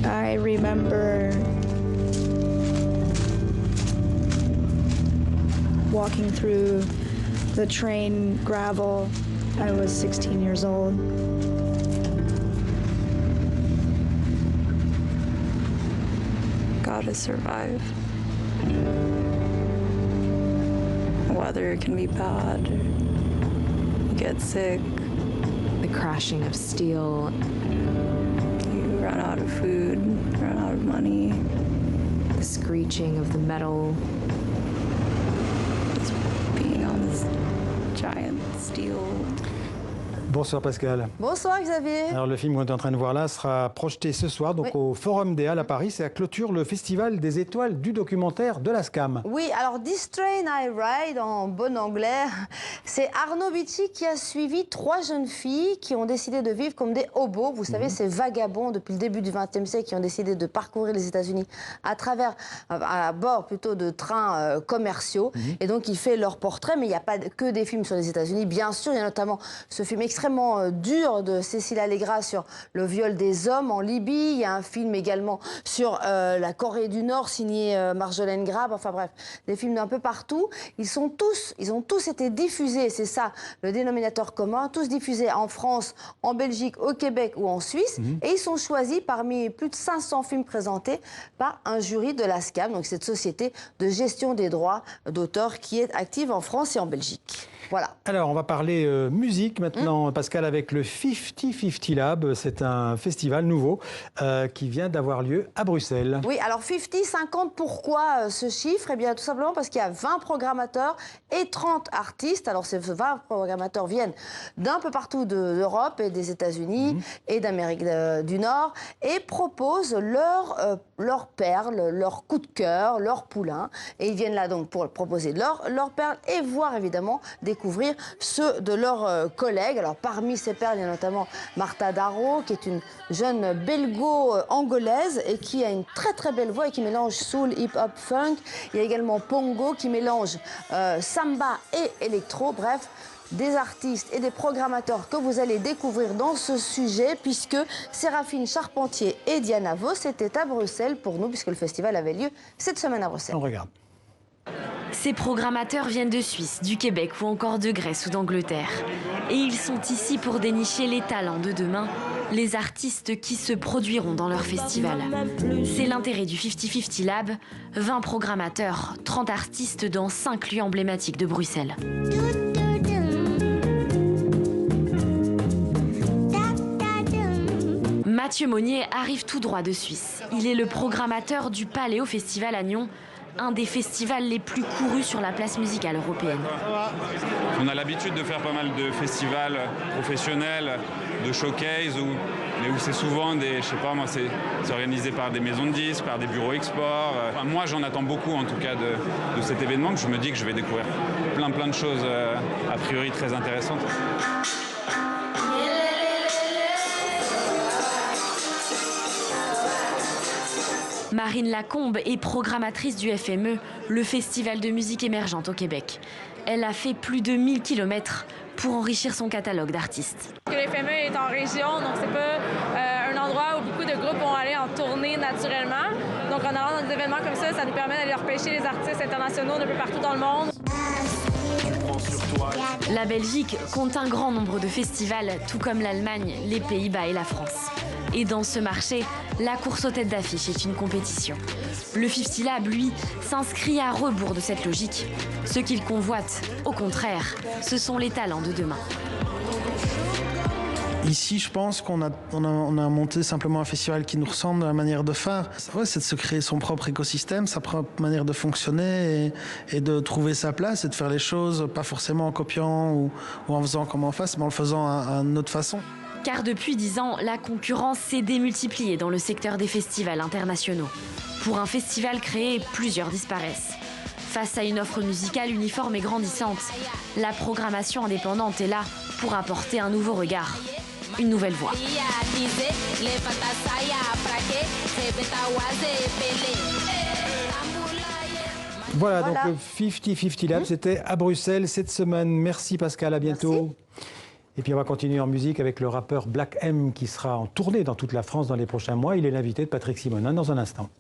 I remember walking through the train gravel. I was 16 years old. Gotta survive. Weather can be bad. You get sick. The crashing of steel. You run out of food, run out of money. The screeching of the metal. Just being on this giant steel. Bonsoir Pascal. Bonsoir Xavier. Alors le film qu'on est en train de voir là sera projeté ce soir donc au Forum des Halles à Paris. C'est à clôture le Festival des étoiles du documentaire de la SCAM. Oui, alors This Train I Ride en bon anglais, c'est Arnaud Bitti qui a suivi 3 jeunes filles qui ont décidé de vivre comme des hobos. Vous savez, ces vagabonds depuis le début du XXe siècle qui ont décidé de parcourir les États-Unis à bord plutôt de trains commerciaux. Et donc il fait leur portrait, mais il n'y a pas que des films sur les États-Unis. Bien sûr, il y a notamment ce film extrêmement dur de Cécile Allegra sur le viol des hommes en Libye. Il y a un film également sur la Corée du Nord signé Marjolaine Grab. Enfin bref, des films d'un peu partout. Ils ont tous été diffusés, c'est ça le dénominateur commun, tous diffusés en France, en Belgique, au Québec ou en Suisse. Et ils sont choisis parmi plus de 500 films présentés par un jury de la SCAM, donc cette société de gestion des droits d'auteur qui est active en France et en Belgique. Voilà. Alors, on va parler musique maintenant, Pascal, avec le 50-50 Lab. C'est un festival nouveau qui vient d'avoir lieu à Bruxelles. Oui, alors 50-50, pourquoi ce chiffre? Eh bien, tout simplement parce qu'il y a 20 programmateurs et 30 artistes. Alors, ces 20 programmateurs viennent d'un peu partout d'Europe et des États-Unis et d'Amérique du Nord et proposent leurs perles, leurs coups de cœur, leurs poulains. Et ils viennent là donc pour proposer leurs perles et voir évidemment découvrir ceux de leurs collègues. Alors parmi ces perles, il y a notamment Martha Darrow, qui est une jeune belgo-angolaise et qui a une très très belle voix et qui mélange soul, hip-hop, funk. Il y a également Pongo qui mélange samba et électro. Bref, des artistes et des programmateurs que vous allez découvrir dans ce sujet, puisque Séraphine Charpentier et Diana Voss étaient à Bruxelles pour nous, puisque le festival avait lieu cette semaine à Bruxelles. On regarde. Ces programmateurs viennent de Suisse, du Québec ou encore de Grèce ou d'Angleterre. Et ils sont ici pour dénicher les talents de demain, les artistes qui se produiront dans leur festival. C'est l'intérêt du 50-50 Lab, 20 programmateurs, 30 artistes dans 5 lieux emblématiques de Bruxelles. Mathieu Monnier arrive tout droit de Suisse. Il est le programmateur du Paléo Festival à Nyon, un des festivals les plus courus sur la place musicale européenne. On a l'habitude de faire pas mal de festivals professionnels, de showcase, mais où c'est souvent des, je sais pas moi, c'est organisé par des maisons de disques, par des bureaux export. Enfin, moi, j'en attends beaucoup en tout cas de cet événement, que je me dis que je vais découvrir plein de choses a priori très intéressantes. Marine Lacombe est programmatrice du FME, le festival de musique émergente au Québec. Elle a fait plus de 1000 km pour enrichir son catalogue d'artistes. Le FME est en région, donc c'est pas un endroit où beaucoup de groupes vont aller en tournée naturellement. Donc en allant dans des événements comme ça nous permet d'aller repêcher les artistes internationaux d'un peu partout dans le monde. La Belgique compte un grand nombre de festivals, tout comme l'Allemagne, les Pays-Bas et la France. Et dans ce marché, la course aux têtes d'affiche est une compétition. Le 50 Lab, lui, s'inscrit à rebours de cette logique. Ce qu'il convoite, au contraire, ce sont les talents de demain. Ici, je pense qu'on a monté simplement un festival qui nous ressemble dans la manière de faire. Ouais, c'est de se créer son propre écosystème, sa propre manière de fonctionner et de trouver sa place et de faire les choses, pas forcément en copiant ou en faisant comme en face, mais en le faisant à une autre façon. Car depuis 10 ans, la concurrence s'est démultipliée dans le secteur des festivals internationaux. Pour un festival créé, plusieurs disparaissent. Face à une offre musicale uniforme et grandissante, la programmation indépendante est là pour apporter un nouveau regard, une nouvelle voix. Voilà, donc le 50-50 Lab, c'était à Bruxelles cette semaine. Merci Pascal, à bientôt. Merci. Et puis on va continuer en musique avec le rappeur Black M qui sera en tournée dans toute la France dans les prochains mois. Il est l'invité de Patrick Simonin dans un instant.